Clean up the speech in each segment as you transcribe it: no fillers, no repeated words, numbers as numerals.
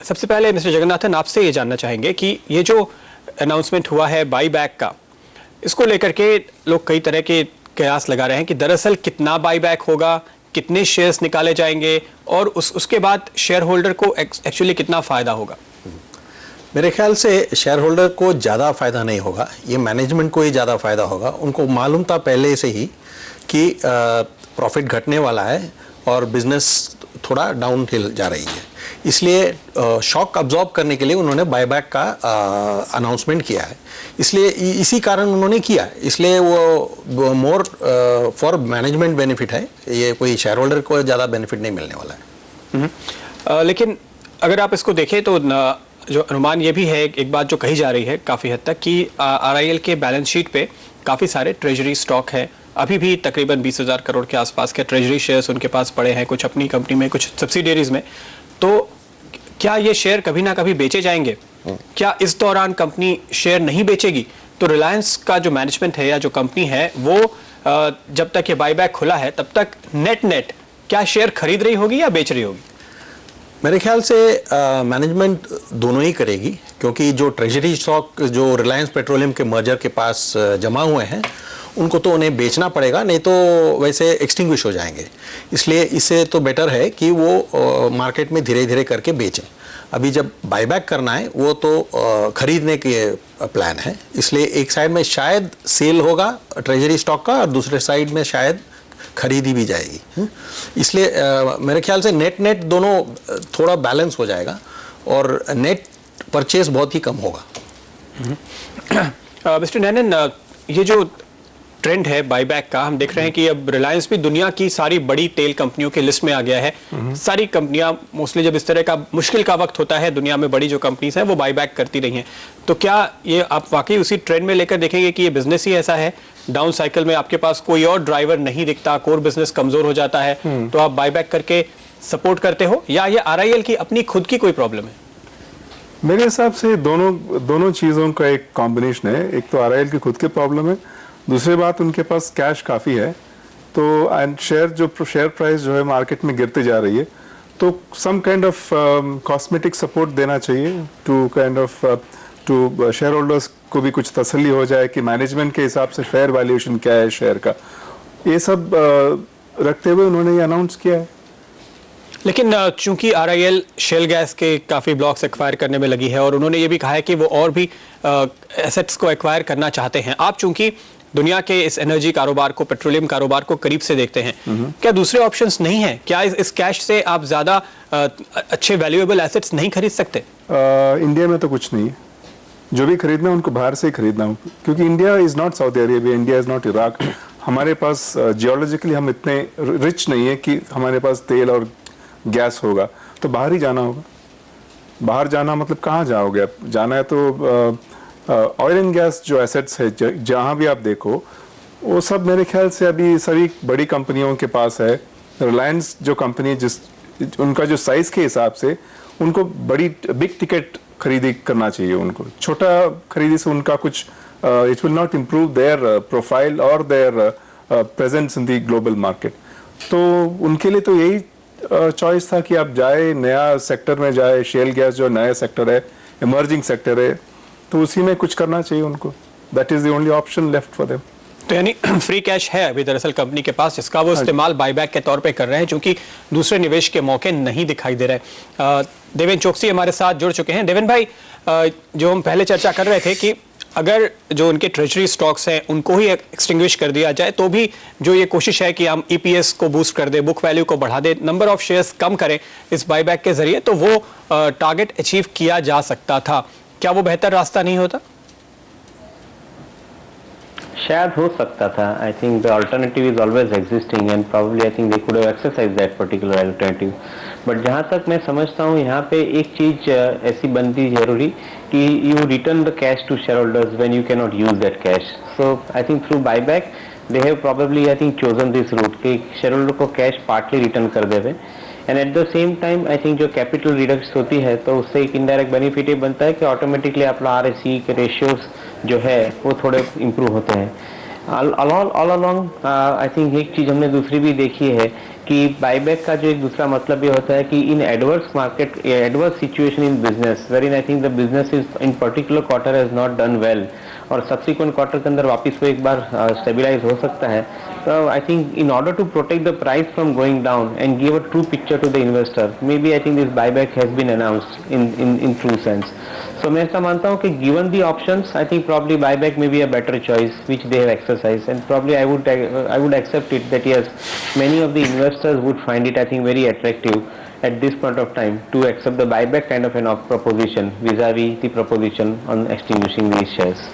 सबसे पहले मिस्टर जगन्नाथन, आपसे ये जानना चाहेंगे कि ये जो अनाउंसमेंट हुआ है बाई बैक का, इसको लेकर के लोग कई तरह के कयास लगा रहे हैं कि दरअसल कितना बाई बैक होगा, कितने शेयर्स निकाले जाएंगे और उसके बाद शेयर होल्डर को एक्चुअली कितना फ़ायदा होगा। मेरे ख्याल से शेयर होल्डर को ज़्यादा फ़ायदा नहीं होगा, ये मैनेजमेंट को ही ज़्यादा फ़ायदा होगा। उनको मालूम था पहले से ही कि प्रॉफिट घटने वाला है और बिजनेस थोड़ा डाउन हिल जा रही है, इसलिए शॉक अब्जॉर्ब करने के लिए उन्होंने बायबैक का अनाउंसमेंट किया है। इसलिए इसी कारण उन्होंने किया है, इसलिए वो मोर फॉर मैनेजमेंट बेनिफिट है, ये कोई शेयर होल्डर को ज़्यादा बेनिफिट नहीं मिलने वाला है। लेकिन अगर आप इसको देखें तो जो अनुमान ये भी है, एक बात जो कही जा रही है काफ़ी हद तक कि RIL के बैलेंस शीट पे काफ़ी सारे ट्रेजरी स्टॉक है, अभी भी तकरीबन 20,000 करोड़ के आसपास के ट्रेजरी शेयर्स उनके पास पड़े हैं, कुछ अपनी कंपनी में, कुछ सब्सिडियरीज में। तो क्या ये शेयर कभी ना कभी बेचे जाएंगे? क्या इस दौरान कंपनी शेयर नहीं बेचेगी तो रिलायंस का जो मैनेजमेंट है या जो कंपनी है वो जब तक ये बाईबैक खुला है तब तक नेट क्या शेयर खरीद रही होगी या बेच रही होगी? मेरे ख्याल से मैनेजमेंट दोनों ही करेगी, क्योंकि जो ट्रेजरी स्टॉक जो रिलायंस पेट्रोलियम के मर्जर के पास जमा हुए हैं उनको तो उन्हें बेचना पड़ेगा, नहीं तो वैसे एक्सटिंग्विश हो जाएंगे। इसलिए इससे तो बेटर है कि वो मार्केट में धीरे धीरे करके बेचें। अभी जब बायबैक करना है वो तो खरीदने के प्लान है, इसलिए एक साइड में शायद सेल होगा ट्रेजरी स्टॉक का और दूसरे साइड में शायद खरीदी भी जाएगी। इसलिए मेरे ख्याल से नेट दोनों थोड़ा बैलेंस हो जाएगा और नेट परचेस बहुत ही कम होगा। मिस्टर नैनन, ये जो ट्रेंड है बाईबैक का, हम देख रहे हैं कि अब रिलायंस भी दुनिया की सारी बड़ी तेल कंपनियों के लिस्ट में आ गया है। सारी कंपनियां मोस्टली जब इस तरह का मुश्किल का वक्त होता है, दुनिया में बड़ी जो कंपनीज हैं वो बाईबैक करती रही हैं। तो क्या ये आप वाकई उसी ट्रेंड में लेकर देखेंगे कि ये बिजनेस ही ऐसा है, डाउन साइकिल में आपके पास कोई और ड्राइवर नहीं दिखता, कोर बिजनेस कमजोर हो जाता है तो आप बाईबैक करके सपोर्ट करते हो, या ये RIL की अपनी खुद की कोई प्रॉब्लम है? मेरे हिसाब से दोनों चीज़ों का एक कॉम्बिनेशन है। एक तो RIL की खुद की प्रॉब्लम है, दूसरी बात उनके पास कैश काफ़ी है, तो एंड शेयर प्राइस जो है मार्केट में गिरती जा रही है, तो some kind of cosmetic support देना चाहिए to kind of to shareholders को भी कुछ तसल्ली हो जाए कि मैनेजमेंट के हिसाब से फेयर वैल्यूएशन क्या है शेयर का। ये सब रखते हुए उन्होंने ये अनाउंस किया है। लेकिन चूंकि RIL शेल गैस के काफ़ी ब्लॉक्स एक्वायर करने में लगी है और उन्होंने ये भी कहा है कि वो और भी एसेट्स को एक्वायर करना चाहते हैं, आप चूंकि दुनिया के इस एनर्जी कारोबार को, पेट्रोलियम कारोबार को करीब से देखते हैं, क्या दूसरे ऑप्शंस नहीं हैं? क्या इस कैश से आप ज़्यादा अच्छे वैल्यूएबल एसेट्स नहीं खरीद सकते? इंडिया में तो कुछ नहीं है, जो भी खरीदना है उनको बाहर से ही खरीदना हो, क्योंकि India is not Saudi Arabia, India is not Iraq. हमारे पास जियोलॉजिकली हम इतने रिच नहीं है कि हमारे पास तेल और गैस होगा, तो बाहर ही जाना होगा। बाहर जाना मतलब कहाँ जाओगे आप? जाना है तो ऑयल एंड गैस जो एसेट्स है जहाँ भी आप देखो वो सब मेरे ख्याल से अभी सभी बड़ी कंपनियों के पास है। रिलायंस जो कंपनी उनका जो साइज़ के हिसाब से उनको बड़ी बिग टिकट खरीदी करना चाहिए। उनको छोटा खरीदी से उनका कुछ it will not improve their profile और their presence in the global market. तो उनके लिए तो यही चॉइस था कि आप जाए नया सेक्टर में जाए, शेल गैस जो नया सेक्टर है, इमर्जिंग सेक्टर है, तो उसी में कुछ करना चाहिए उनको। That is the only option left for them. तो यानी फ्री कैश है अभी दरअसल कंपनी के पास, जिसका वो इस्तेमाल बाईबैक के तौर पे कर रहे हैं, क्योंकि दूसरे निवेश के मौके नहीं दिखाई दे रहे। देवेन चौकसी हमारे साथ जुड़ चुके हैं। देवेन भाई, जो हम पहले चर्चा कर रहे थे कि अगर जो उनके ट्रेजरी स्टॉक्स हैं उनको ही एक्सटिंग्विश कर दिया जाए तो भी जो ये कोशिश है कि हम EPS को बूस्ट कर दे, बुक वैल्यू को बढ़ा दे, नंबर ऑफ शेयर्स कम करें इस बाईबैक के जरिए, तो वो टारगेट अचीव किया जा सकता था। क्या वो बेहतर रास्ता नहीं होता? शायद हो सकता था। आई think the alternative is always existing and probably I think they could have exercise that particular alternative. But जहाँ तक मैं समझता हूँ यहाँ पे एक चीज ऐसी बनती जरूरी कि you return the cash to shareholders when you can not use that cash. So I think through buyback they have probably I think chosen this route कि शेयर होल्डर को कैश पार्टली रिटर्न कर देवे, and at the same time I think जो capital reduction होती है तो उससे एक इनडायरेक्ट बेनिफिट ये बनता है कि ऑटोमेटिकली अपना RSE के रेशियोज जो है वो थोड़े इम्प्रूव होते हैं। ऑल अलोंग आई थिंक एक चीज़ हमने दूसरी भी देखी है कि बायबैक का जो एक दूसरा मतलब ये होता है कि in adverse market, adverse situation in business, very I think the business is in particular quarter has not done well और सब्सिक्वेंट क्वार्टर के अंदर वापस वो एक बार स्टेबलाइज हो सकता है. तो I think in order to protect the price from going down and give a true picture to the investor, maybe I think this buyback has been announced in true sense. So मैं ऐसा मानता हूँ कि given the options, I think probably buyback may be a better choice which they have exercised, and probably I would accept it that yes, many of the investors would find it I think very attractive at this point of time to accept the buyback kind of an proposition vis-a-vis the proposition on extinguishing these shares.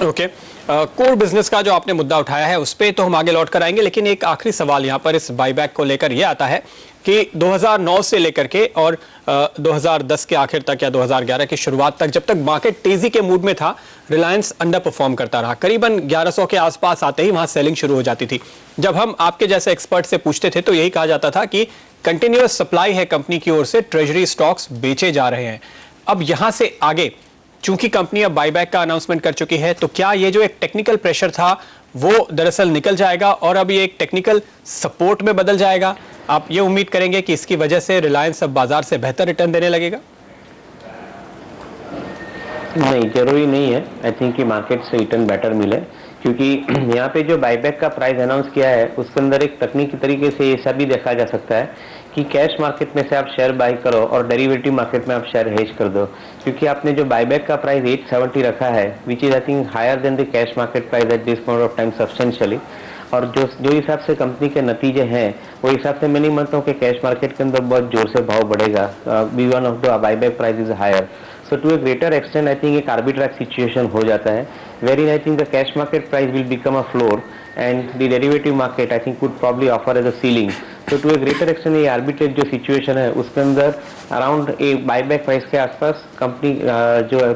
Okay, core business का जो आपने मुद्दा उठाया है उस पर तो हम आगे लौट कर आएंगे, लेकिन एक आखिरी सवाल यहाँ पर इस बाईबैक को लेकर यह आता है कि 2009 से लेकर के और 2010 के आखिर तक या 2011 की शुरुआत तक, जब तक मार्केट तेजी के मूड में था, रिलायंस अंडर परफॉर्म करता रहा. करीबन 1100 के आसपास आते ही वहां सेलिंग शुरू हो जाती थी. जब हम आपके जैसे एक्सपर्ट से पूछते थे तो यही कहा जाता था कि कंटिन्यूअस सप्लाई है कंपनी की ओर से, ट्रेजरी स्टॉक्स बेचे जा रहे हैं. अब यहां से आगे चूंकि कंपनी अब बाईबैक का अनाउंसमेंट कर चुकी है, तो क्या ये जो एक टेक्निकल प्रेशर था वो दरअसल निकल जाएगा और अब ये एक टेक्निकल सपोर्ट में बदल जाएगा? आप ये उम्मीद करेंगे कि इसकी वजह से रिलायंस अब बाजार से बेहतर रिटर्न देने लगेगा? नहीं, जरूरी नहीं है. आई थिंक कि मार्केट से रिटर्न बेटर मिले, क्योंकि यहाँ पे जो बायबैक का प्राइस अनाउंस किया है उसके अंदर एक तकनीकी तरीके से ऐसा भी देखा जा सकता है कि कैश मार्केट में से आप शेयर बाय करो और डेरिवेटिव मार्केट में आप शेयर हेज कर दो, क्योंकि आपने जो बायबैक का प्राइस 870 रखा है which is I think higher than the cash market price at this point of time substantially. और जो हिसाब से कंपनी के नतीजे हैं वो हिसाब से मैं नहीं मानता हूँ कि कैश मार्केट के अंदर बहुत जोर से भाव बढ़ेगा. One of the buyback price is higher. So to a greater extent, I think एक arbitrage situation हो जाता है, wherein I think the cash market price will become a floor and the derivative market I think would probably offer as a ceiling. So to a greater extent ये arbitrage जो situation है उसके अंदर around a buyback price के आसपास company जो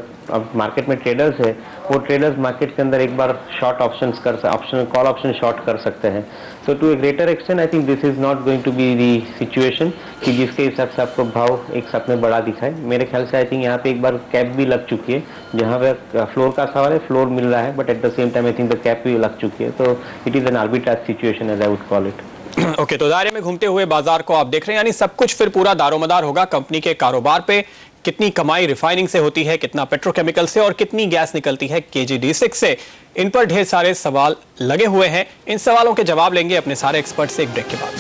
market में traders है वो ट्रेडर्स मार्केट के अंदर एक बार short options call option short कर सकते हैं. So to a greater extent I think this is not going to be the situation कि जिसके हिसाब से आपको भाव एक साथ में बड़ा दिखाए. मेरे ख्याल से आई थिंक यहाँ पे एक बार कैप भी लग चुकी है, जहाँ पे फ्लोर का सवाल है, फ्लोर मिल रहा है, but at the same time I think the cap भी लग चुकी है. तो it is an arbitrage situation as I would call it. Okay, तो दायरे में घूमते हुए बाजार को आप देख रहे हैं, यानी सब कुछ फिर पूरा दारोमदार होगा कंपनी के कारोबार पे. कितनी कमाई रिफाइनिंग से होती है, कितना पेट्रोकेमिकल से और कितनी गैस निकलती है KG-D6 से, इन पर ढेर सारे सवाल लगे हुए हैं. इन सवालों के जवाब लेंगे अपने सारे एक्सपर्ट से एक ब्रेक के बाद.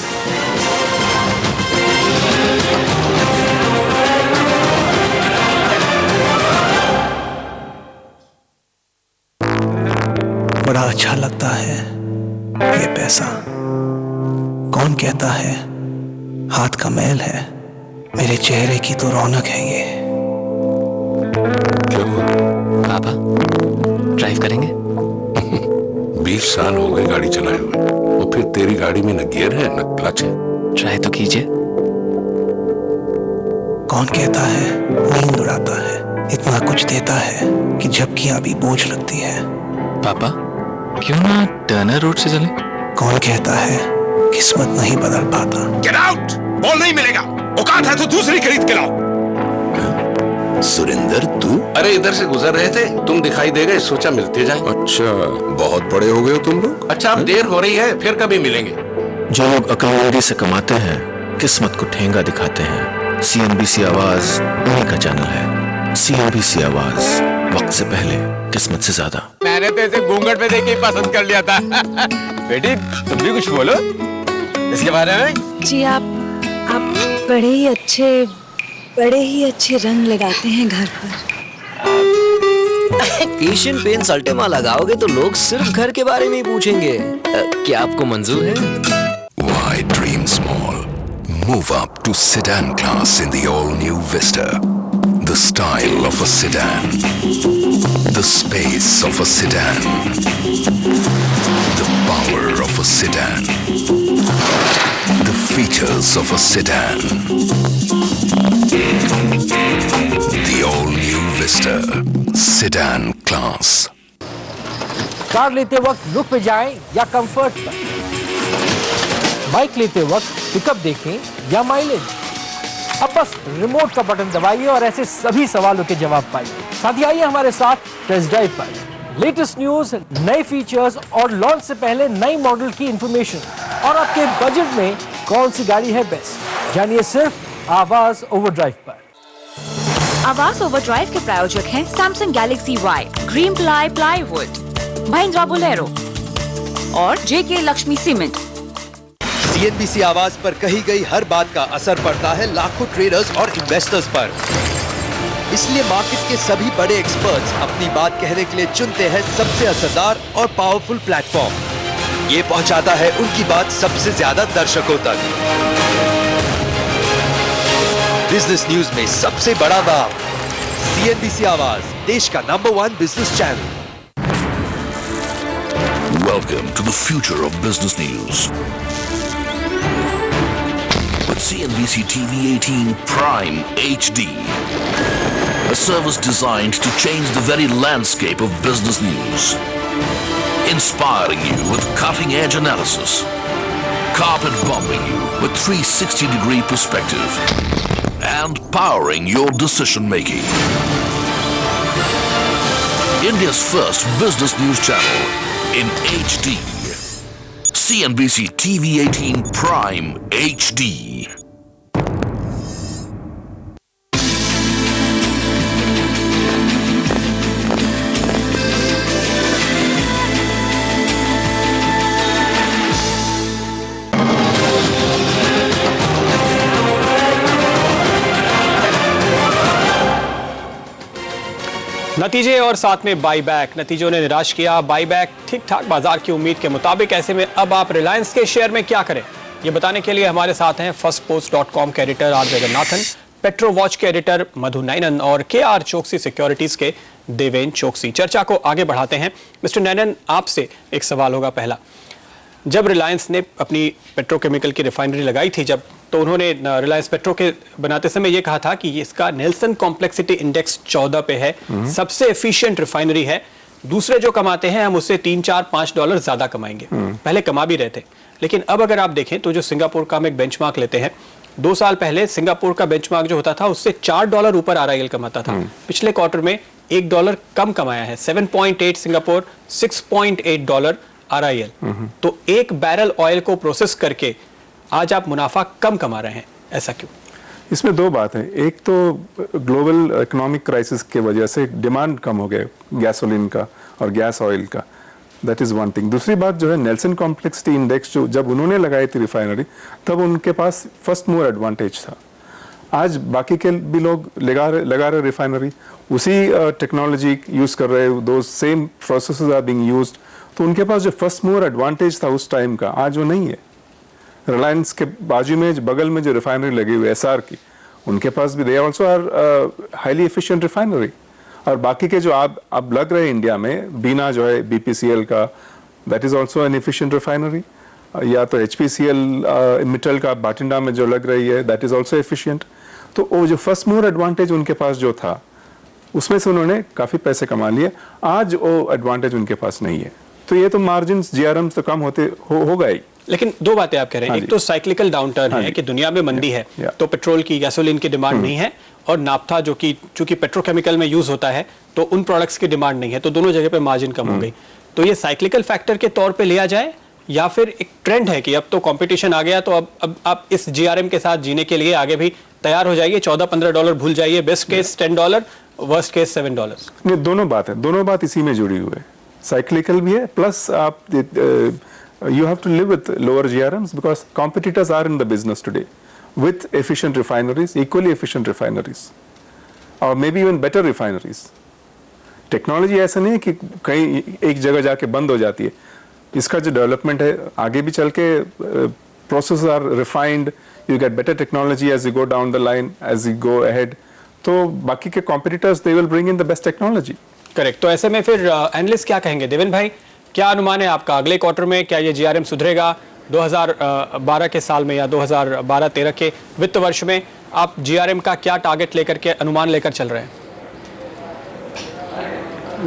बड़ा अच्छा लगता है ये पैसा. कौन कहता है हाथ का मैल है, मेरे चेहरे की तो रौनक है ये. पापा ड्राइव करेंगे? 20 साल हो गए गाड़ी चलाए हुए, और फिर तेरी गाड़ी में न गियर है न क्लच है. ट्राई तो कीजिए. कौन कहता है नींद उड़ाता है, इतना कुछ देता है कि झपकियां भी बोझ लगती है. पापा क्यों ना टर्नर रोड से चले? कौन कहता है किस्मत नहीं बदल पाता. गेट आउट, बॉल नहीं मिलेगा, औकात है तो दूसरी खरीद के लाओ. सुरेंद्र तू? अरे इधर से गुजर रहे थे, तुम दिखाई दे गए, सोचा मिलते जाएं. अच्छा, बहुत बड़े हो गए हो तुम लोग. अच्छा अब देर हो रही है, फिर कभी मिलेंगे. जो लोग अक्लमंदी से कमाते हैं किस्मत को ठेंगा दिखाते हैं. CNBC आवाज उन्हीं का चैनल है. CNBC आवाज, वक्त से पहले किस्मत से ज्यादा. मैंने तो इसे घूंघट में देख के पसंद कर लिया था. बेटी तुम भी कुछ बोलो इसके बारे में. जी आप बड़े ही अच्छे रंग लगाते हैं घर पर. एशियन पेंट्स अल्टेमा लगाओगे तो लोग सिर्फ घर के बारे में ही पूछेंगे. क्या आपको मंजूर है? Why dream small? Move up to sedan class in the all-new Vista. The style of a sedan, the space of a sedan, the power of a sedan, the features of a sedan. The all-new Vista sedan class. Car लेते वक्त look पे जाएं या comfort पर. Bike लेते वक्त pickup देखें या माइलेज. अब बस रिमोट का बटन दबाइए और ऐसे सभी सवालों के जवाब पाइए. साथ ही आइए हमारे साथ टेस्ट ड्राइव पर. लेटेस्ट न्यूज, नए फीचर्स और लॉन्च से पहले नई मॉडल की इंफॉर्मेशन और आपके बजट में कौन सी गाड़ी है बेस्ट, जानिए सिर्फ आवाज ओवरड्राइव पर। आवाज ओवरड्राइव के प्रायोजक हैं Samsung Galaxy Y, green ply plywood, Mahindra Bolero और JK लक्ष्मी सीमेंट। CNBC आवाज पर कही गई हर बात का असर पड़ता है लाखों ट्रेडर्स और इन्वेस्टर्स पर। इसलिए मार्केट के सभी बड़े एक्सपर्ट्स अपनी बात कहने के लिए चुनते हैं सबसे असरदार और पावरफुल प्लेटफॉर्म। ये पहुंचाता है उनकी बात सबसे ज्यादा दर्शकों तक। बिजनेस न्यूज में सबसे बड़ा दाव, CNBC आवाज, देश का number 1 business channel. Welcome to the future of business news. With CNBC TV 18 Prime HD. A service designed to change the very landscape of business news. Inspiring you with cutting-edge analysis. Carpet bombing you with 360-degree perspective. And powering your decision-making. India's first business news channel in HD. CNBC TV 18 Prime HD. नतीजे और साथ में buyback, नतीजों ने निराश किया, buyback ठीक ठाक बाजार की उम्मीद के मुताबिक। ऐसे में अब आप रिलायंस के शेयर में क्या करें, ये बताने के लिए हमारे साथ हैं फर्स्टपोस्ट.com के editor R Jagannathan, Petro Watch के एडिटर मधु नैनन और KR चोकसी सिक्योरिटीज के देवेन चोकसी। चर्चा को आगे बढ़ाते हैं। मिस्टर नैनन, आपसे एक सवाल होगा पहला। जब रिलायंस ने अपनी पेट्रोकेमिकल की रिफाइनरी लगाई थी, जब तो उन्होंने रिलायंस पेट्रो के बनाते समय ये कहा था कि इसका नेल्सन कॉम्प्लेक्सिटी इंडेक्स 14 पे है, सबसे एफिशिएंट रिफाइनरी है, दूसरे जो कमाते हैं हम उससे $3-4-5 ज्यादा कमाएंगे। पहले कमा भी रहे थे, लेकिन अब अगर आप देखें तो जो सिंगापुर का हम एक बेंचमार्क लेते हैं, 2 साल पहले सिंगापुर का बेंचमार्क जो होता था उससे $4 ऊपर RIL कमाता था। पिछले क्वार्टर में $1 कम कमाया है, 7.8 सिंगापुर, $6.8 RIL। तो एक बैरल ऑयल को प्रोसेस करके आज आप मुनाफा कम कमा रहे हैं, ऐसा क्यों? इसमें दो बात है। एक तो ग्लोबल इकोनॉमिक क्राइसिस के वजह से डिमांड कम हो गया गैसोलीन का और गैस ऑयल का, दैट इज वन थिंग। दूसरी बात जो है नेल्सन कॉम्प्लेक्सिटी इंडेक्स, जो जब उन्होंने लगाई थी रिफाइनरी तब उनके पास फर्स्ट मूवर एडवांटेज था। आज बाकी के भी लोग लगा रहे रिफाइनरी, उसी टेक्नोलॉजी यूज कर रहे, दो same processes are being used, तो उनके पास जो फर्स्ट मूवर एडवांटेज था उस टाइम का आज वो नहीं है। रिलायंस के बाजू में बगल में जो रिफाइनरी लगी हुई है SR की, उनके पास भी they also are highly efficient refinery. और बाकी के जो अब लग रहे हैं इंडिया में, बीना जो है BPCL का, that is also an efficient refinery, या तो HPCL मिटल का बाटिंडा में जो लग रही है, दैट इज आल्सो एफिशिएंट। तो वो जो फर्स्ट मूवर एडवांटेज उनके पास जो था उसमें से उन्होंने काफी पैसे कमा लिए, आज वो एडवांटेज उनके पास नहीं है। तो ये तो मार्जिन GRM तो कम होगा ही। लेकिन दो बातें आप कह रहे हैं, एक तो साइक्लिकल डाउनटर्न है कि दुनिया में मंदी है, तो पेट्रोल की, गैसोलीन की डिमांड नहीं है, और नाफ्था जो कि चूंकि पेट्रोकेमिकल में यूज होता है तो उन प्रोडक्ट्स की डिमांड नहीं है, तो दोनों जगह पे मार्जिन कम हो गई। तो ये साइक्लिकल फैक्टर के तौर पे लिया जाए, या फिर एक ट्रेंड है कि अब तो कंपटीशन आ गया, तो अब आप इस GRM के साथ जीने के लिए आगे भी तैयार हो जाइए, $14-15 भूल जाइए, बेस्ट केस $10, वर्स्ट केस $7। नहीं, दोनों बात है, दोनों बात इसी में जुड़ी हुई है। साइक्लिकल भी है, प्लस आप you have to live with lower GRMs because competitors are in the business today with efficient refineries, equally efficient refineries, or maybe even better refineries. Technology ऐसा नहीं है कि कहीं एक जगह जाके बंद हो जाती है। इसका जो डेवलपमेंट है आगे भी चल के, processes are refined, you get better technology as you go down the line, as you go ahead. तो बाकी के competitors they will bring in the best technology. Correct. तो ऐसे में फिर एनालिस्ट क्या कहेंगे? देवेन भाई, क्या अनुमान है आपका अगले क्वार्टर में? क्या ये GRM सुधरेगा? 2012 के साल में या 2012-13 के वित्त वर्ष में आप GRM का क्या टारगेट लेकर के, अनुमान लेकर चल रहे हैं?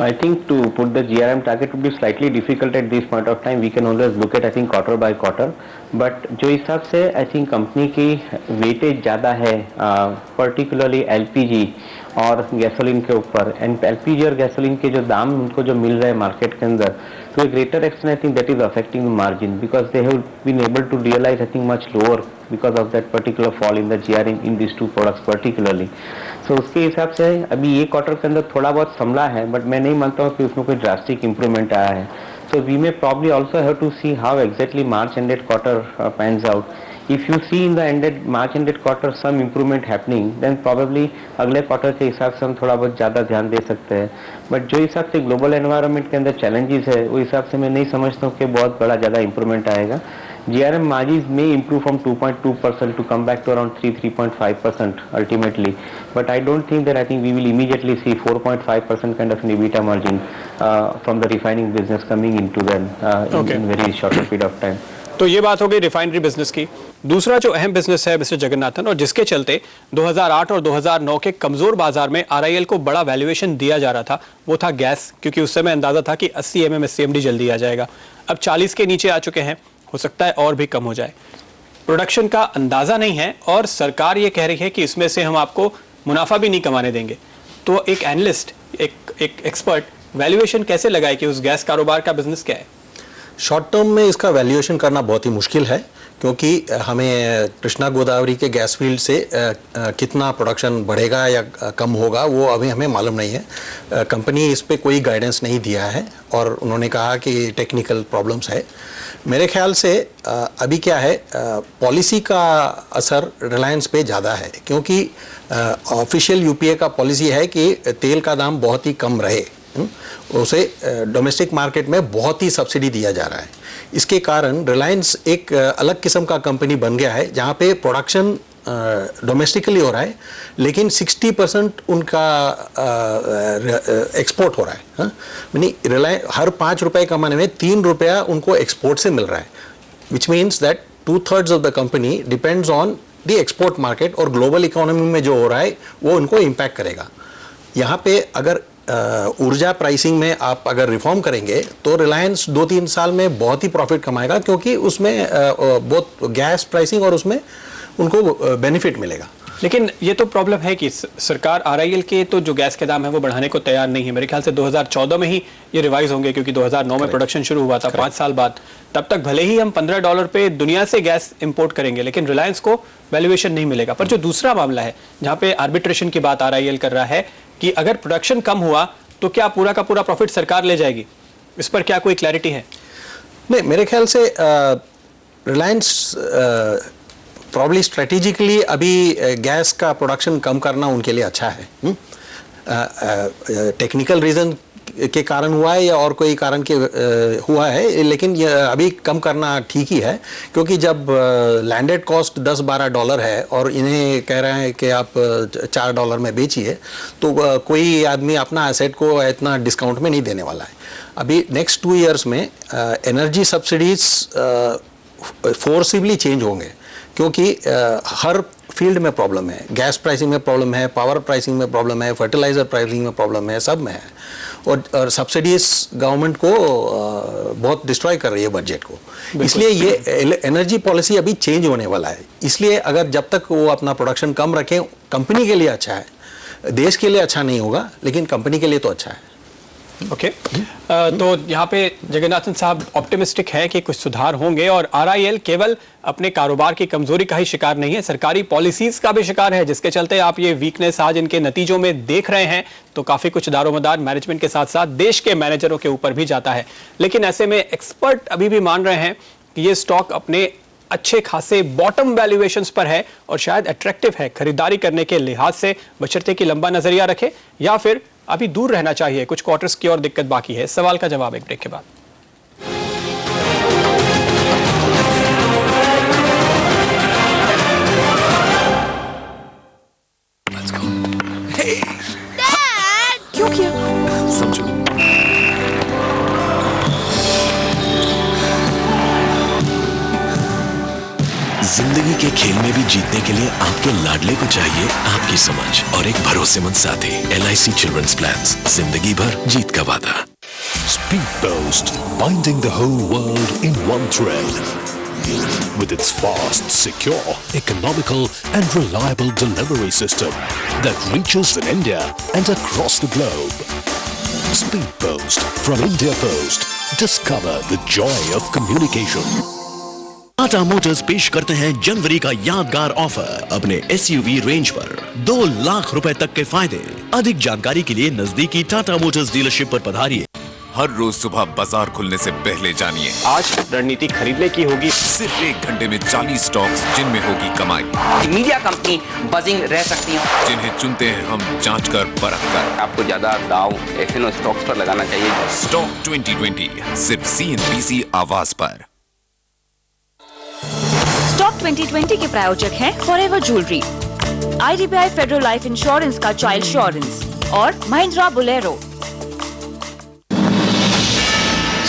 I think to put the GRM target would be slightly difficult at this point of time. We can always look at I think quarter by quarter. But जो हिसाब से I think कंपनी की वेटेज ज़्यादा है particularly LPG और gasoline के ऊपर, and LPG और गैसोलीन के जो दाम उनको जो मिल रहे हैं मार्केट के अंदर, तो एक greater extent I think that is affecting the margin because they have been able to realise I think much lower because of that particular fall in the GRM in this two products particularly. So उसके हिसाब से अभी ये quarter के अंदर थोड़ा बहुत संभला है, बट मैं नहीं मानता हूँ कि उसमें कोई ड्रास्टिक इंप्रूवमेंट आया है. So we may probably also have to see how exactly March ended quarter pans out. If you see in the March ended quarter some improvement happening, then probably अगले क्वार्टर के हिसाब से हम थोड़ा बहुत ज़्यादा ध्यान दे सकते हैं. बट जो हिसाब से ग्लोबल एनवायरनमेंट के अंदर चैलेंजेस है, वो हिसाब से मैं नहीं समझता हूँ कि बहुत बड़ा ज़्यादा इंप्रूवमेंट आएगा. GRM margins may improve from 2.2% to come back to around 3.5% ultimately. But I don't think that I think we will immediately see 4.5% kind of an EBITDA margin from the refining business coming into them in very short period of time. तो ये बात हो गई refinery business की. दूसरा जो अहम business है मिस्टर जगन्नाथन, और जिसके चलते 2008 और 2009 के कमजोर बाजार में RIL को बड़ा वैल्यूएशन दिया जा रहा था, वो था गैस. क्योंकि उस समय अंदाजा था कि 80 MMSCMD जल्दी आ जाएगा. अब 40 के नीचे आ चुके हैं, हो सकता है और भी कम हो जाए. प्रोडक्शन का अंदाजा नहीं है और सरकार ये कह रही है कि इसमें से हम आपको मुनाफा भी नहीं कमाने देंगे. तो एक एनालिस्ट, एक एक्सपर्ट वैल्यूएशन कैसे लगाए कि उस गैस कारोबार का बिजनेस क्या है? शॉर्ट टर्म में इसका वैल्यूएशन करना बहुत ही मुश्किल है, क्योंकि हमें कृष्णा गोदावरी के गैस फील्ड से कितना प्रोडक्शन बढ़ेगा या कम होगा वो अभी हमें मालूम नहीं है. कंपनी इस पे कोई गाइडेंस नहीं दिया है और उन्होंने कहा कि टेक्निकल प्रॉब्लम्स है. मेरे ख्याल से अभी क्या है, पॉलिसी का असर रिलायंस पे ज़्यादा है, क्योंकि ऑफिशियल UPA का पॉलिसी है कि तेल का दाम बहुत ही कम रहे, उसे डोमेस्टिक मार्केट में बहुत ही सब्सिडी दिया जा रहा है. इसके कारण रिलायंस एक अलग किस्म का कंपनी बन गया है, जहाँ पे प्रोडक्शन डोमेस्टिकली हो रहा है, लेकिन 60% उनका एक्सपोर्ट हो रहा है. यानी रिलायंस हर 5 रुपए कमाने में 3 रुपया उनको एक्सपोर्ट से मिल रहा है, which means that 2/3 of the company depends on the export market, और ग्लोबल इकोनॉमी में जो हो रहा है वो उनको इम्पैक्ट करेगा. यहाँ पे अगर ऊर्जा प्राइसिंग में आप अगर रिफॉर्म करेंगे तो रिलायंस 2-3 साल में बहुत ही प्रॉफिट कमाएगा, क्योंकि उसमें बहुत गैस प्राइसिंग और उसमें उनको बेनिफिट मिलेगा. लेकिन ये तो प्रॉब्लम है कि सरकार RIL के तो जो गैस के दाम है वो बढ़ाने को तैयार नहीं है. मेरे ख्याल से 2014 में ही ये रिवाइज होंगे, क्योंकि 2009 में प्रोडक्शन शुरू हुआ था, 5 साल बाद. तब तक भले ही हम $15 पे दुनिया से गैस इंपोर्ट करेंगे, लेकिन रिलायंस को वैल्यूएशन नहीं मिलेगा. पर जो दूसरा मामला है, जहाँ पे आर्बिट्रेशन की बात RIL कर रहा है कि अगर प्रोडक्शन कम हुआ तो क्या पूरा का पूरा प्रॉफिट सरकार ले जाएगी, इस पर क्या कोई क्लैरिटी है? नहीं, मेरे ख्याल से रिलायंस प्रॉब्ली स्ट्रेटेजिकली अभी गैस का प्रोडक्शन कम करना उनके लिए अच्छा है. टेक्निकल रीज़न के कारण हुआ है या और कोई कारण के हुआ है, लेकिन ये अभी कम करना ठीक ही है, क्योंकि जब लैंडेड कॉस्ट $10-12 है और इन्हें कह रहे हैं कि आप $4 में बेचिए, तो कोई आदमी अपना एसेट को इतना डिस्काउंट में नहीं देने वाला है. अभी नेक्स्ट 2 इयर्स में एनर्जी सब्सिडीज फोर्सिबली चेंज होंगे, क्योंकि हर फील्ड में प्रॉब्लम है. गैस प्राइसिंग में प्रॉब्लम है, पावर प्राइसिंग में प्रॉब्लम है, फर्टिलाइजर प्राइसिंग में प्रॉब्लम है, सब में है. और सब्सिडीज गवर्नमेंट को बहुत डिस्ट्रॉय कर रही है बजट को. इसलिए ये एनर्जी पॉलिसी अभी चेंज होने वाला है. इसलिए अगर जब तक वो अपना प्रोडक्शन कम रखें, कंपनी के लिए अच्छा है, देश के लिए अच्छा नहीं होगा, लेकिन कंपनी के लिए तो अच्छा है. ओके. तो यहाँ पे जगन्नाथन साहब ऑप्टिमिस्टिक है कि कुछ सुधार होंगे, और RIL केवल अपने कारोबार की कमजोरी का ही शिकार नहीं है, सरकारी पॉलिसीज का भी शिकार है, जिसके चलते आप ये वीकनेस आज इनके नतीजों में देख रहे हैं. तो काफी कुछ दारोमदार मैनेजमेंट के साथ साथ देश के मैनेजरों के ऊपर भी जाता है. लेकिन ऐसे में एक्सपर्ट अभी भी मान रहे हैं कि ये स्टॉक अपने अच्छे खासे बॉटम वैल्यूएशंस पर है और शायद अट्रैक्टिव है खरीदारी करने के लिहाज से, बशर्ते कि लंबा नजरिया रखे, या फिर अभी दूर रहना चाहिए, कुछ क्वार्टर्स की और दिक्कत बाकी है. सवाल का जवाब एक ब्रेक के बाद. क्यों किया? समझो. जिंदगी के खेल में भी जीतने के लिए आपके लाडले को चाहिए आपकी समझ और एक भरोसेमंद साथी। LIC चिल्ड्रंस प्लान्स, जिंदगी भर जीत का वादा। Speed Post, binding the whole world in one thread. With its fast, secure, economical and reliable delivery system that reaches in India and across the globe. Speed Post from India Post. Discover the joy of communication. Tata Motors पेश करते हैं जनवरी का यादगार offer अपने SUV range पर 2 लाख रुपए तक के फायदे। अधिक जानकारी के लिए नजदीकी टाटा मोटर्स डीलरशिप पर पधारिए। हर रोज सुबह बाजार खुलने से पहले जानिए आज रणनीति खरीदने की होगी। सिर्फ 1 घंटे में 40 स्टॉक्स जिनमें होगी कमाई। मीडिया कंपनी बजिंग रह सकती है, जिन्हें चुनते हैं हम जांच कर परख कर। आपको ज्यादा दाव FNO स्टॉक्स पर लगाना चाहिए। स्टॉक 2020 सिर्फ CNBC आवाज पर। स्टॉक 2020 के प्रायोजक हैं forever jewellery, IDBI federal life insurance का चाइल्ड इंश्योरेंस और महिंद्रा बोलेरो।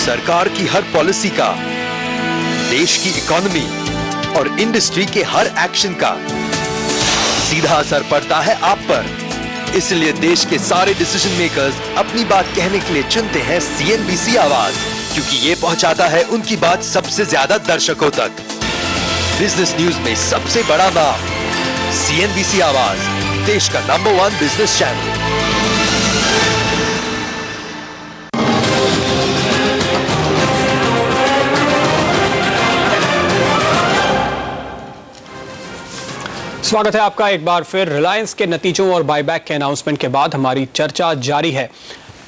सरकार की हर पॉलिसी का, देश की इकोनॉमी और इंडस्ट्री के हर एक्शन का सीधा असर पड़ता है आप पर। इसलिए देश के सारे डिसीजन मेकर्स अपनी बात कहने के लिए चुनते हैं CNBC आवाज, क्योंकि ये पहुंचाता है उनकी बात सबसे ज्यादा दर्शकों तक। बिजनेस न्यूज में सबसे बड़ा नाम CNBC आवाज, देश का नंबर 1 बिजनेस चैनल। स्वागत है आपका एक बार फिर। रिलायंस के नतीजों और बायबैक के अनाउंसमेंट के बाद हमारी चर्चा जारी है।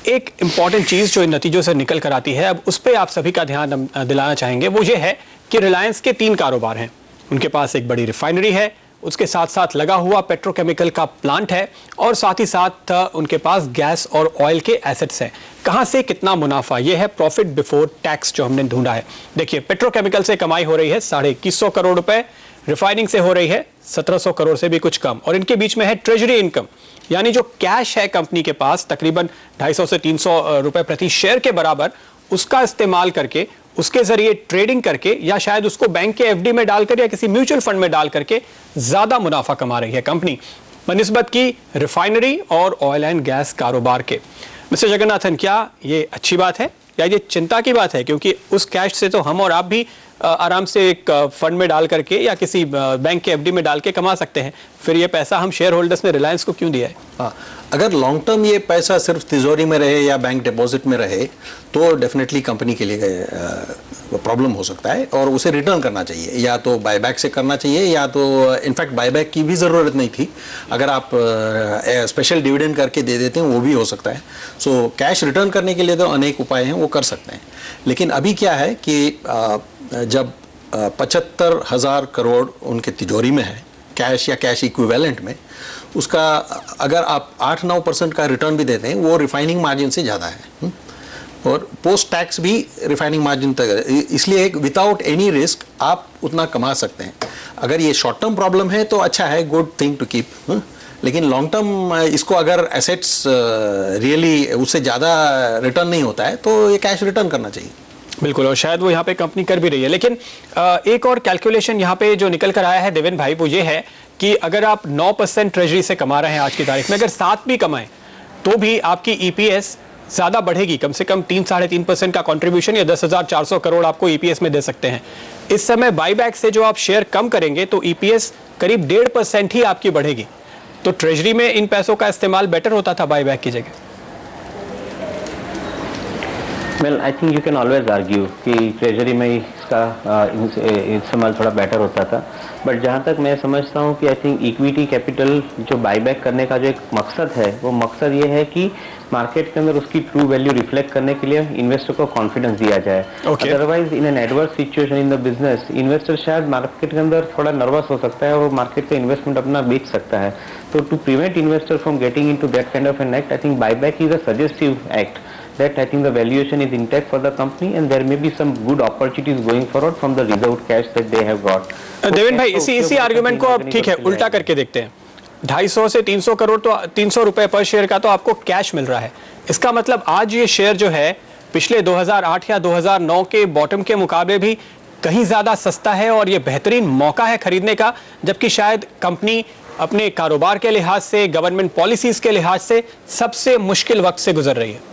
एक इंपॉर्टेंट चीज जो इन नतीजों से निकल कर आती है, अब उस पर आप सभी का ध्यान दिलाना चाहेंगे, वो ये है कि रिलायंस के 3 कारोबार हैं। उनके पास एक बड़ी रिफाइनरी है, उसके साथ साथ लगा हुआ पेट्रोकेमिकल का प्लांट है और साथ ही साथ उनके पास गैस और ऑयल के एसेट्स हैं। कहां से कितना मुनाफा, यह है प्रॉफिट बिफोर टैक्स जो हमने ढूंढा है। देखिए, पेट्रोकेमिकल से कमाई हो रही है 2150 करोड़ रुपए, रिफाइनिंग से हो रही है 1700 करोड़ से भी कुछ कम, और इनके बीच में है ट्रेजरी इनकम, यानी जो कैश है कंपनी के पास तकरीबन 250 से 300 रुपए प्रति शेयर के बराबर, उसका इस्तेमाल करके, उसके जरिए ट्रेडिंग करके या शायद उसको बैंक के FD में डालकर या किसी म्यूचुअल फंड में डाल करके ज्यादा मुनाफा कमा रही है कंपनी बनिस्बत की रिफाइनरी और ऑयल एंड गैस कारोबार के। मिस्टर जगन्नाथन, क्या ये अच्छी बात है या ये चिंता की बात है? क्योंकि उस कैश से तो हम और आप भी आराम से एक फंड में डाल करके या किसी बैंक के FD में डाल के कमा सकते हैं, फिर ये पैसा हम शेयर होल्डर्स ने रिलायंस को क्यों दिया है? हाँ, अगर लॉन्ग टर्म ये पैसा सिर्फ तिजोरी में रहे या बैंक डिपॉजिट में रहे तो डेफिनेटली कंपनी के लिए प्रॉब्लम हो सकता है और उसे रिटर्न करना चाहिए, या तो बायबैक से करना चाहिए या तो इनफैक्ट बायबैक की भी ज़रूरत नहीं थी। अगर आप स्पेशल डिविडेंड करके दे देते हैं वो भी हो सकता है। सो कैश रिटर्न करने के लिए तो अनेक उपाय हैं, वो कर सकते हैं। लेकिन अभी क्या है कि जब 75,000 करोड़ उनके तिजोरी में है कैश या कैश इक्विवेलेंट में, उसका अगर आप 8-9% का रिटर्न भी देते हैं वो रिफाइनिंग मार्जिन से ज़्यादा है और पोस्ट टैक्स भी रिफाइनिंग मार्जिन तक, इसलिए एक विदाउट एनी रिस्क आप उतना कमा सकते हैं। अगर ये शॉर्ट टर्म प्रॉब्लम है तो अच्छा है, गुड थिंग टू कीप, लेकिन लॉन्ग टर्म इसको अगर एसेट्स रियली उससे ज़्यादा रिटर्न नहीं होता है तो ये कैश रिटर्न करना चाहिए। बिल्कुल, और शायद वो यहाँ पे कंपनी कर भी रही है। लेकिन एक और कैलकुलेशन यहाँ पे जो निकल कर आया है देवेन भाई, वो ये है कि अगर आप 9% ट्रेजरी से कमा रहे हैं आज की तारीख में, अगर 7 भी कमाएं तो भी आपकी EPS ज़्यादा बढ़ेगी, कम से कम 3-3.5% का कंट्रीब्यूशन या 10,400 करोड़ आपको EPS में दे सकते हैं। इस समय बाईबैक से जो आप शेयर कम करेंगे तो EPS करीब 1.5% ही आपकी बढ़ेगी। तो ट्रेजरी में इन पैसों का इस्तेमाल बेटर होता था बाईबैक की जगह। Well, I think you can always argue कि ट्रेजरी में इसका इस्तेमाल थोड़ा बेटर होता था, बट जहाँ तक मैं समझता हूँ कि आई थिंक इक्विटी कैपिटल जो बाईबैक करने का जो एक मकसद है, वो मकसद ये है कि मार्केट के अंदर उसकी ट्रू वैल्यू रिफ्लेक्ट करने के लिए इन्वेस्टर को कॉन्फिडेंस दिया जाए। Otherwise in an adverse situation in the business, investor शायद मार्केट के अंदर थोड़ा नर्वस हो सकता है और मार्केट का इन्वेस्टमेंट अपना बेच सकता है। तो to prevent investor from getting into that kind of an act, I think buyback is a suggestive act that I think the valuation is intact for the company and there may be some good opportunities going forward from the reserved cash that they have got. Deven भाई, इसी argument को अब ठीक है उल्टा करके देखते हैं। 250 से 300 करोड़ तो 300 रुपए पर शेयर का तो आपको कैश मिल रहा है। इसका मतलब आज ये शेयर जो है पिछले 2008 या 2009 के बॉटम के मुकाबले भी कहीं ज़्यादा सस्ता है और ये बेहतरीन मौका है खरीदने का, जबकि शायद कंपनी अपने कारोबार के लिहाज से, गवर्नमेंट पॉलिसीज़ के लिहाज से सबसे मुश्किल वक्त से गुजर रही है।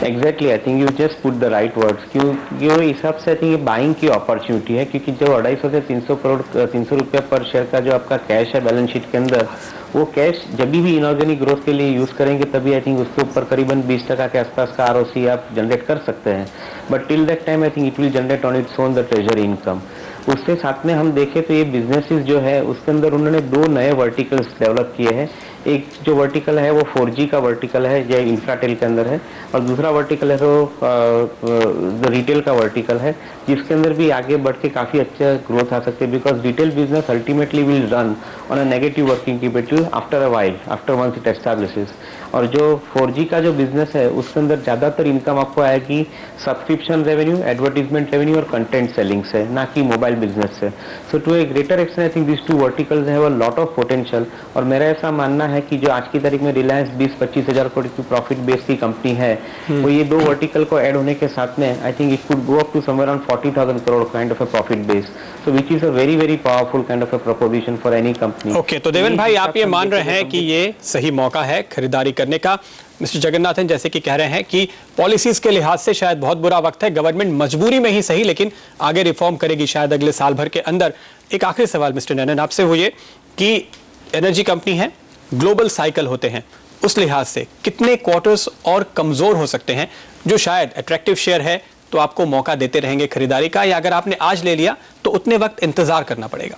Exactly, I think you just put the right words. क्यों हिसाब से आई थिंक ये बाइंग की अपॉर्चुनिटी है, क्योंकि जो 250 से 300 रुपया पर शेयर का जो आपका कैश है बैलेंस शीट के अंदर, वो कैश जब भी इनऑर्गेनिक ग्रोथ के लिए यूज करेंगे तभी आई थिंक उसके ऊपर करीबन 20% के आसपास का आरओसी आप जनरेट कर सकते हैं। But till that time I think it will generate on its own the treasury income. उसके साथ में हम देखें तो ये बिजनेसेस जो है उसके अंदर उन्होंने 2 नए वर्टिकल्स डेवलप किए हैं। एक जो वर्टिकल है वो 4G का वर्टिकल है जो इंफ्राटेल के अंदर है, और दूसरा वर्टिकल है तो रिटेल का वर्टिकल है, जिसके अंदर भी आगे बढ़ के काफ़ी अच्छा ग्रोथ आ सकते हैं, because retail business ultimately will run on a negative working capital after a while, after once it establishes. और जो 4G का जो बिजनेस है उसके अंदर ज़्यादातर इनकम आपको आएगी सब्सक्रिप्शन रेवेन्यू, एडवर्टीजमेंट रेवेन्यू और कंटेंट सेलिंग से, ना कि मोबाइल बिजनेस से। So to a greater extent I think this 2 verticals have a lot of potential. और मेरा ऐसा मानना है कि जो आज की तारीख में रिलायंस 20-25 हज़ार करोड़ की प्रॉफिट बेस की कंपनी है, वो ये 2 वर्टिकल को ऐड होने के साथ में I think it could go up to somewhere around 40,000 crore kind of a profit base, so which is a very very powerful kind of a proposition for any company. Okay, तो देवेन भाई आप ये मान रहे हैं कि ये सही मौका है खरीदारी करने का। मिस्टर जगन्नाथन जैसे कि कह रहे हैं कि पॉलिसीज के लिहाज से शायद बहुत बुरा वक्त है, गवर्नमेंट मजबूरी में ही सही लेकिन आगे रिफॉर्म करेगी शायद अगले साल भर के अंदर। एक आखिरी सवाल मिस्टर नैनन आपसे हो ये कि एनर्जी कंपनी है, ग्लोबल साइकिल होते हैं, उस लिहाज से कितने क्वार्टर्स और कमजोर हो सकते हैं जो शायद अट्रैक्टिव शेयर है तो आपको मौका देते रहेंगे खरीदारी का, या अगर आपने आज ले लिया तो उतने वक्त इंतजार करना पड़ेगा?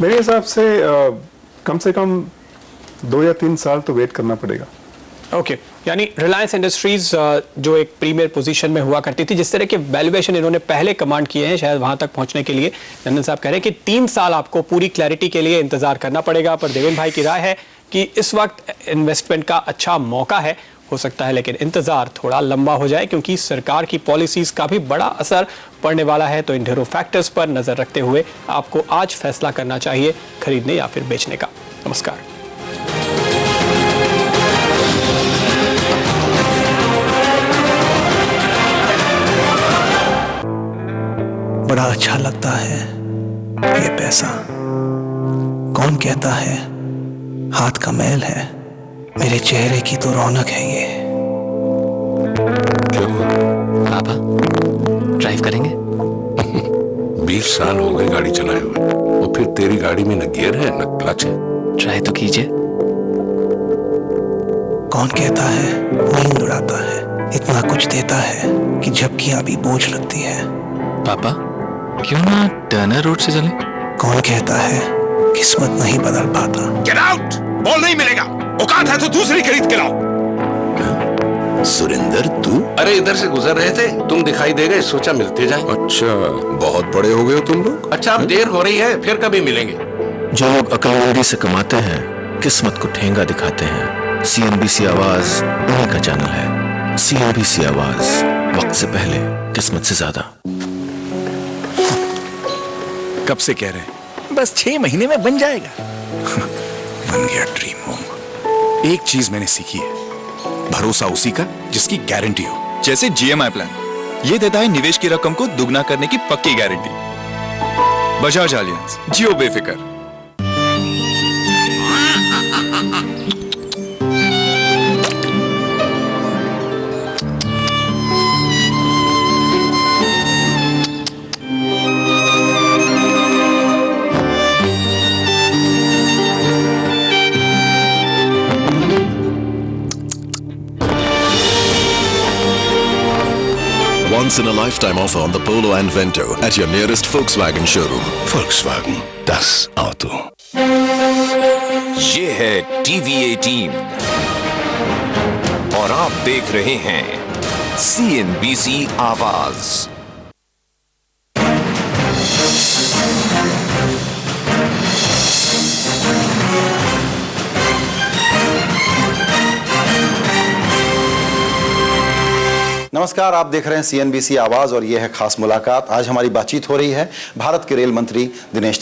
मेरे हिसाब से कम 2 या 3 साल तो वेट करना पड़ेगा। ओके, यानी रिलायंस इंडस्ट्रीज जो एक प्रीमियर पोजीशन में हुआ करती थी, जिस तरह के वैल्यूएशन इन्होंने पहले कमांड किए हैं, शायद वहां तक पहुंचने के लिए नंदन साहब कह रहे हैं कि 3 साल आपको पूरी क्लैरिटी के लिए इंतजार करना पड़ेगा। पर देवेन भाई की राय है कि इस वक्त इन्वेस्टमेंट का अच्छा मौका है, हो सकता है लेकिन इंतजार थोड़ा लंबा हो जाए, क्योंकि सरकार की पॉलिसीज का भी बड़ा असर पड़ने वाला है। तो इन ढेरों फैक्टर्स पर नजर रखते हुए आपको आज फैसला करना चाहिए खरीदने या फिर बेचने का। नमस्कार। बड़ा अच्छा लगता है ये पैसा, कौन कहता है हाथ का मैल है, मेरे चेहरे की तो रौनक है ये। पापा ड्राइव करेंगे? 20 साल हो गए गाड़ी चलाए हुए, और फिर तेरी गाड़ी में न गियर है न क्लच है। ट्राई तो कीजिए। कौन कहता है नींद उड़ाता है, इतना कुछ देता है कि झपकियां भी बोझ लगती है। पापा क्यों ना टर्नर रोड से चले? कौन कहता है किस्मत नहीं बदल पाता। गेट आउट, बॉल नहीं मिलेगा, औकात है तो दूसरी खरीद के लाओ। सुरेंद्र तू? अरे इधर से गुजर रहे थे, तुम दिखाई दे गए, सोचा मिलते जाएं। अच्छा, बहुत बड़े हो गए हो तुम लोग। अच्छा अब देर हो रही है, फिर कभी मिलेंगे। जो लोग अक्लमंदी से कमाते हैं, किस्मत को ठेंगा दिखाते हैं, CNBC आवाज उन्हीं का चैनल है। CNBC आवाज, वक्त से पहले, किस्मत से ज्यादा। कब से कह रहे हैं, बस 6 महीने में बन जाएगा। बन गया ड्रीम होम। एक चीज मैंने सीखी है, भरोसा उसी का जिसकी गारंटी हो। जैसे GMI प्लान, ये देता है निवेश की रकम को दुगना करने की पक्की गारंटी। बजाज एलियंस, जियो बेफिक्र। Once in a lifetime offer on the Polo and Vento at your nearest Volkswagen showroom. Volkswagen, das Auto. ये है TVA टीम और आप देख रहे हैं CNBC आवाज। नमस्कार, आप देख रहे हैं CNBC आवाज और यह है खास मुलाकात। आज हमारी बातचीत हो रही है भारत के रेल मंत्री दिनेश